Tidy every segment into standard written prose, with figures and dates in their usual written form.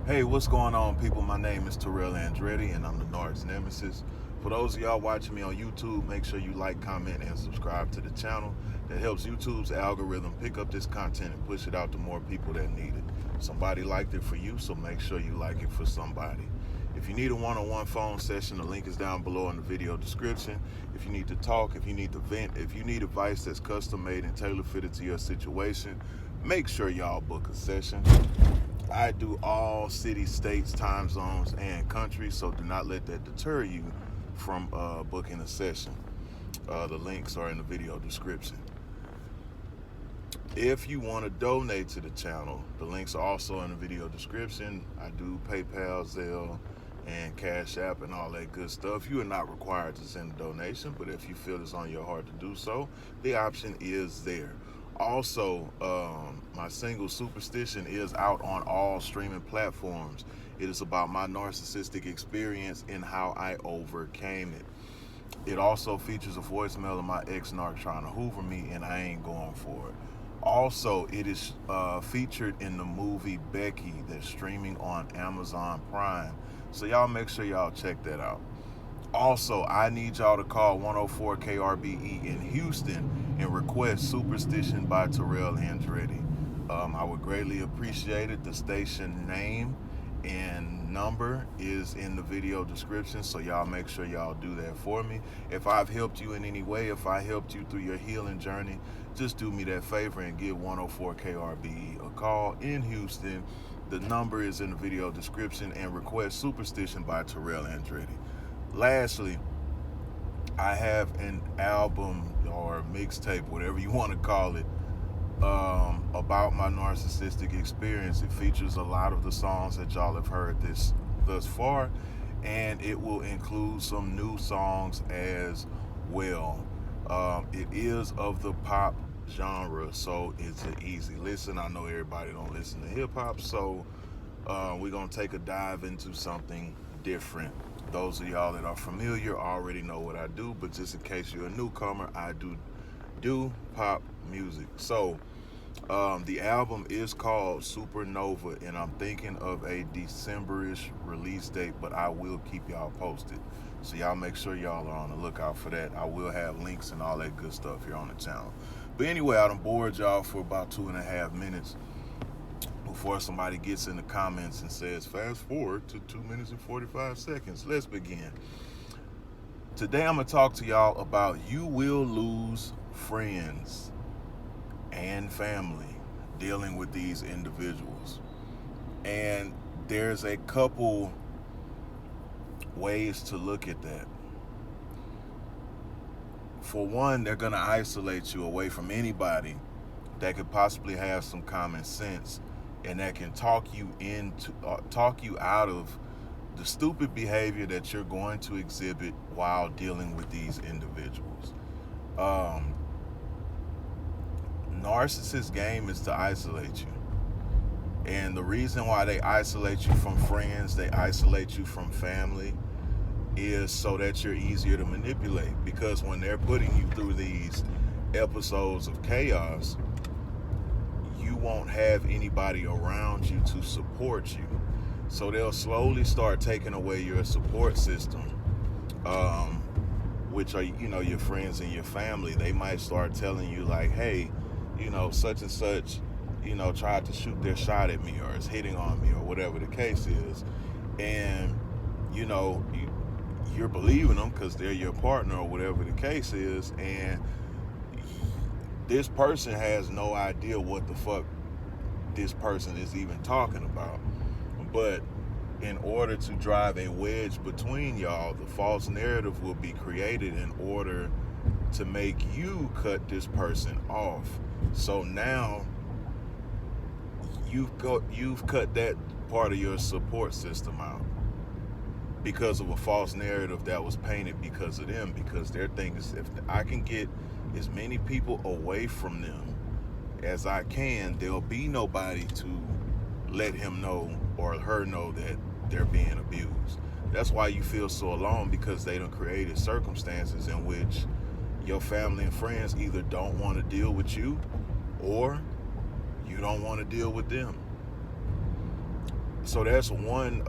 Hey, what's going on, people? My name is Terrell Andretti, and I'm the Narc's nemesis. For those of y'all watching me on YouTube, make sure you like, comment, and subscribe to the channel. That helps YouTube's algorithm pick up this content and push it out to more people that need it. Somebody liked it for you, so make sure you like it for somebody. If you need a one-on-one phone session, the link is down below in the video description. If you need to talk, if you need to vent, if you need advice that's custom-made and tailor-fitted to your situation, make sure y'all book a session. I do all cities, states, time zones, and countries, so do not let that deter you from booking a session. The links are in the video description. If you want to donate to the channel, the links are also in the video description. I do PayPal, Zelle, and Cash App and all that good stuff. You are not required to send a donation, but if you feel it's on your heart to do so, the option is there. Also, my single Superstition is out on all streaming platforms. It is about my narcissistic experience and how I overcame it. It also features a voicemail of my ex-narc trying to hoover me, and I ain't going for it. Also, it is featured in the movie Becky that's streaming on Amazon Prime. So y'all make sure y'all check that out. Also, I need y'all to call 104 KRBE in Houston and request Superstition by Terrell Andretti. I would greatly appreciate it. The station name and number is in the video description, so y'all make sure y'all do that for me. If I've helped you in any way, if I helped you through your healing journey, just do me that favor and give 104 KRBE a call in Houston. The number is in the video description, and request Superstition by Terrell Andretti. Lastly, I have an album or mixtape, whatever you want to call it, about my narcissistic experience. It features a lot of the songs that y'all have heard thus far, and it will include some new songs as well. It is of the pop genre, so it's an easy listen. I know everybody don't listen to hip-hop, so we're going to take a dive into something different. Those of y'all that are familiar already know what I do, but just in case you're a newcomer, I do pop music. So the album is called Supernova, and I'm thinking of a December-ish release date, but I will keep y'all posted. So y'all make sure y'all are on the lookout for that. I will have links and all that good stuff here on the channel. But anyway, I done bored y'all for about 2.5 minutes before somebody gets in the comments and says, fast forward to 2 minutes and 45 seconds. Let's begin. Today I'm going to talk to y'all about you will lose friends and family dealing with these individuals. And there's a couple ways to look at that. For one, they're going to isolate you away from anybody that could possibly have some common sense and that can talk you out of the stupid behavior that you're going to exhibit while dealing with these individuals. Narcissist game is to isolate you. And the reason why they isolate you from friends, they isolate you from family, is so that you're easier to manipulate. Because when they're putting you through these episodes of chaos, you won't have anybody around you to support you. So they'll slowly start taking away your support system, which are, your friends and your family. They might start telling you like, hey, such and such, tried to shoot their shot at me or is hitting on me or whatever the case is. And, you're believing them because they're your partner or whatever the case is. And this person has no idea what the fuck this person is even talking about. But in order to drive a wedge between y'all, the false narrative will be created in order to make you cut this person off. So now you've cut that part of your support system out because of a false narrative that was painted because of them. Because their thing is, if I can get as many people away from them as I can, there'll be nobody to let him know or her know that they're being abused. That's why you feel so alone, because they done created circumstances in which your family and friends either don't want to deal with you or you don't want to deal with them. So that's one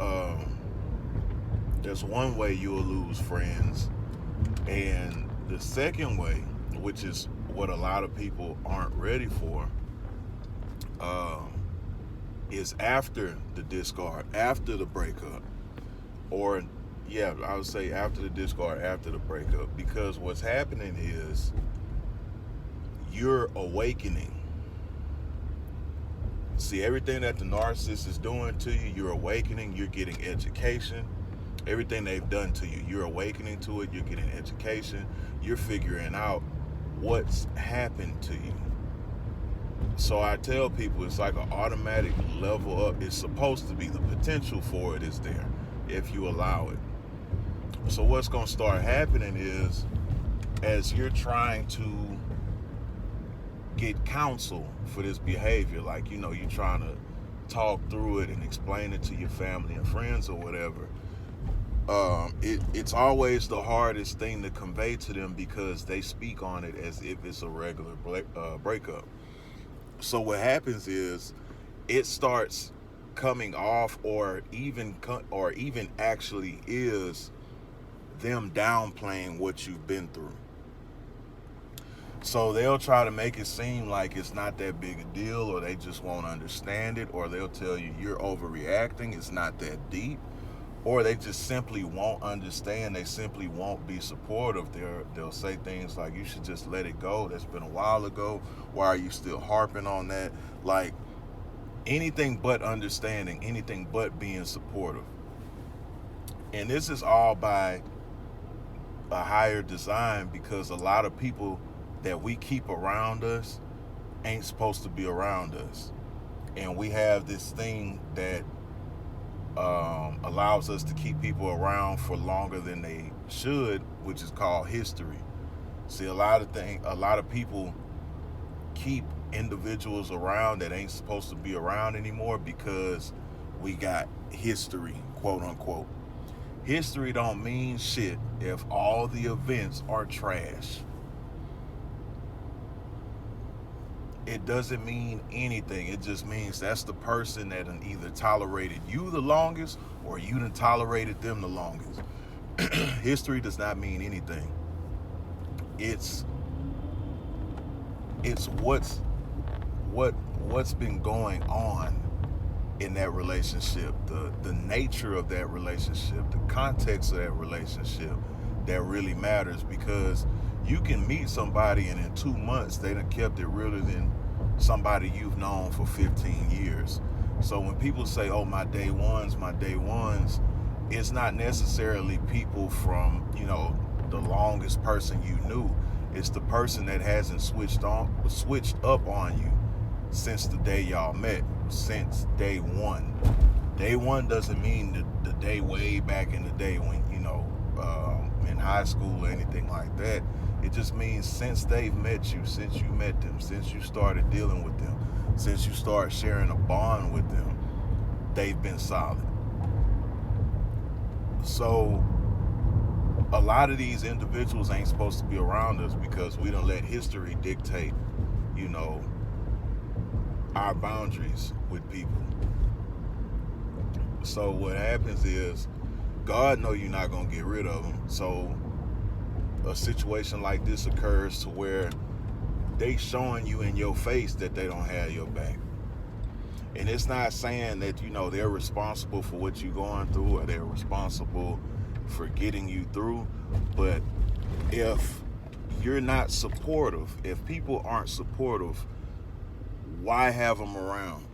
way you'll lose friends. And the second way, which is what a lot of people aren't ready for, is after the discard, after the breakup. Or, yeah, I would say after the discard, after the breakup. Because what's happening is you're awakening. See, everything that the narcissist is doing to you, you're awakening, you're getting education. Everything they've done to you, you're awakening to it, you're getting education, you're figuring out what's happened to you. So I tell people it's like an automatic level up. It's supposed to be. The potential for it is there if you allow it. So what's going to start happening is, as you're trying to get counsel for this behavior, like, you're trying to talk through it and explain it to your family and friends or whatever, it's always the hardest thing to convey to them because they speak on it as if it's a regular breakup. So what happens is it starts coming off, or even actually is them downplaying what you've been through. So they'll try to make it seem like it's not that big a deal, or they just won't understand it, or they'll tell you you're overreacting, it's not that deep, or they just simply won't understand. They simply won't be supportive. They'll say things like, you should just let it go. That's been a while ago. Why are you still harping on that? Like, anything but understanding, anything but being supportive. And this is all by a higher design, because a lot of people that we keep around us ain't supposed to be around us. And we have this thing that allows us to keep people around for longer than they should, which is called history. See, a lot of people keep individuals around that ain't supposed to be around anymore because we got history, quote unquote. History don't mean shit if all the events are trash. It doesn't mean anything. It just means that's the person that either tolerated you the longest or you done tolerated them the longest. History does not mean anything. It's what's been going on in that relationship, the nature of that relationship, the context of that relationship that really matters. Because you can meet somebody and in 2 months they done kept it realer than somebody you've known for 15 years. So when people say, oh, my day ones, it's not necessarily people from, the longest person you knew. It's the person that hasn't switched up on you since the day y'all met, since day one. Day one doesn't mean the day way back in the day when, in high school or anything like that. It just means since they've met you, since you met them, since you started dealing with them, since you start sharing a bond with them, they've been solid. So a lot of these individuals ain't supposed to be around us because we don't let history dictate, our boundaries with people. So what happens is, God know you're not going to get rid of them. So a situation like this occurs to where they showing you in your face that they don't have your back. And it's not saying that, they're responsible for what you're going through or they're responsible for getting you through. But if you're not supportive, if people aren't supportive, why have them around?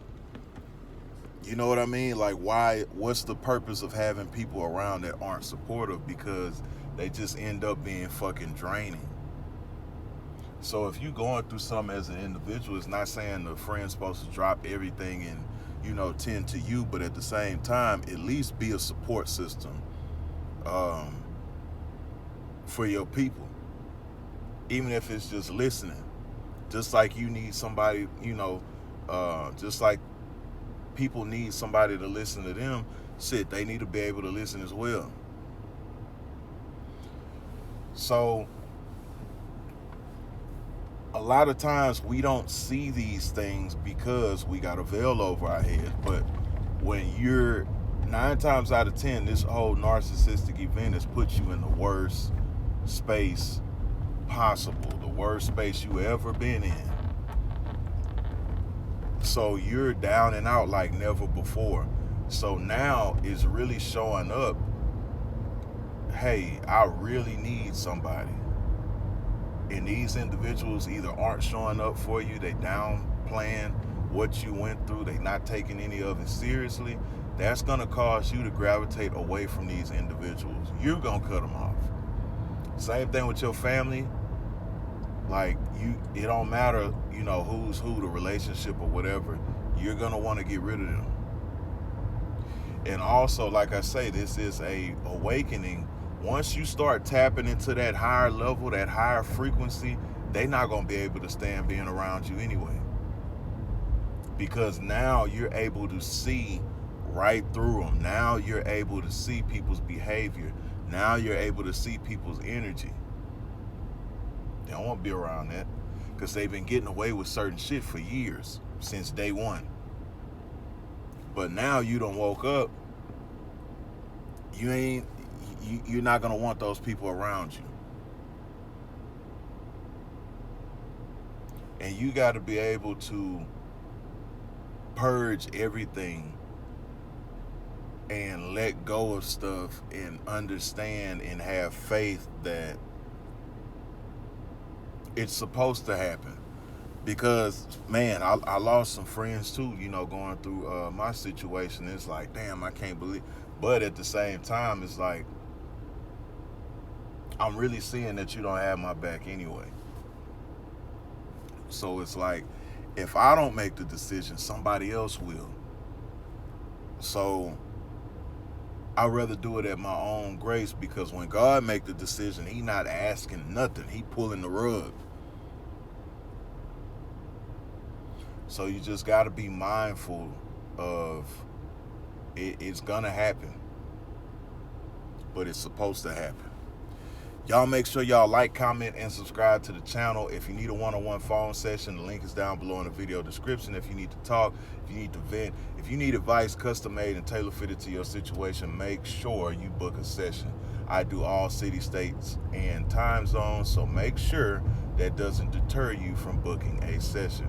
You know what I mean? Like, what's the purpose of having people around that aren't supportive? Because they just end up being fucking draining. So if you're going through something as an individual, it's not saying the friend's supposed to drop everything and, tend to you, but at the same time, at least be a support system for your people. Even if it's just listening. Just like you need somebody, just like people need somebody to listen to them, they need to be able to listen as well. So a lot of times we don't see these things because we got a veil over our head. But when you're 9 times out of 10, this whole narcissistic event has put you in the worst space possible, the worst space you ever been in. So you're down and out like never before. So now it's really showing up, hey, I really need somebody. And these individuals either aren't showing up for you, they downplaying what you went through, they not taking any of it seriously. That's going to cause you to gravitate away from these individuals. You're going to cut them off. Same thing with your family. Like, it don't matter, you know, who's who, the relationship or whatever. You're going to want to get rid of them. And also, like I say, this is a awakening. Once you start tapping into that higher level, that higher frequency, they're not going to be able to stand being around you anyway. Because now you're able to see right through them. Now you're able to see people's behavior. Now you're able to see people's energy. They don't want to be around that because they've been getting away with certain shit for years, since day one. But now you done woke up, you're not going to want those people around you. And you got to be able to purge everything and let go of stuff and understand and have faith that it's supposed to happen. Because, man, I lost some friends too, you know, going through my situation. It's like, damn, I can't believe. But at the same time, it's like, I'm really seeing that you don't have my back anyway. So it's like, if I don't make the decision, somebody else will. So I'd rather do it at my own grace, because when God make the decision, he not asking nothing. He pulling the rug. So you just got to be mindful of it. It's going to happen. But it's supposed to happen. Y'all make sure y'all like, comment, and subscribe to the channel. If you need a one-on-one phone session, the link is down below in the video description. If you need to talk, if you need to vent, if you need advice custom-made and tailor-fitted to your situation, make sure you book a session. I do all city, states, and time zones, so make sure that doesn't deter you from booking a session.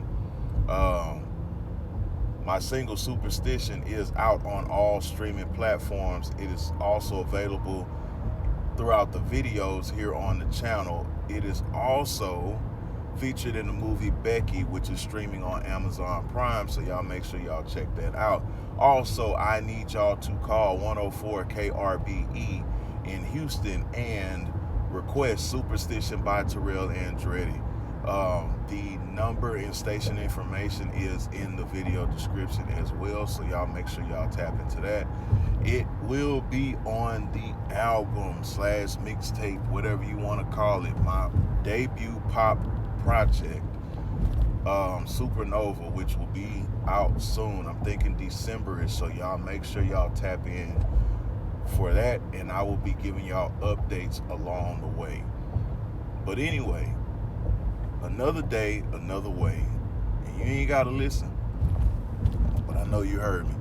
My single Superstition is out on all streaming platforms. It is also available throughout the videos here on the channel. It is also featured in the movie Becky, which is streaming on Amazon Prime, so y'all make sure y'all check that out. Also, I need y'all to call 104 KRBE in Houston and request Superstition by Terrell Andretti. The number and station information is in the video description as well, so y'all make sure y'all tap into that. It will be on the album / mixtape, whatever you want to call it, my debut pop project, Supernova, which will be out soon. I'm thinking December-ish, so y'all make sure y'all tap in for that, and I will be giving y'all updates along the way. But anyway, another day, another way, and you ain't got to listen, but I know you heard me.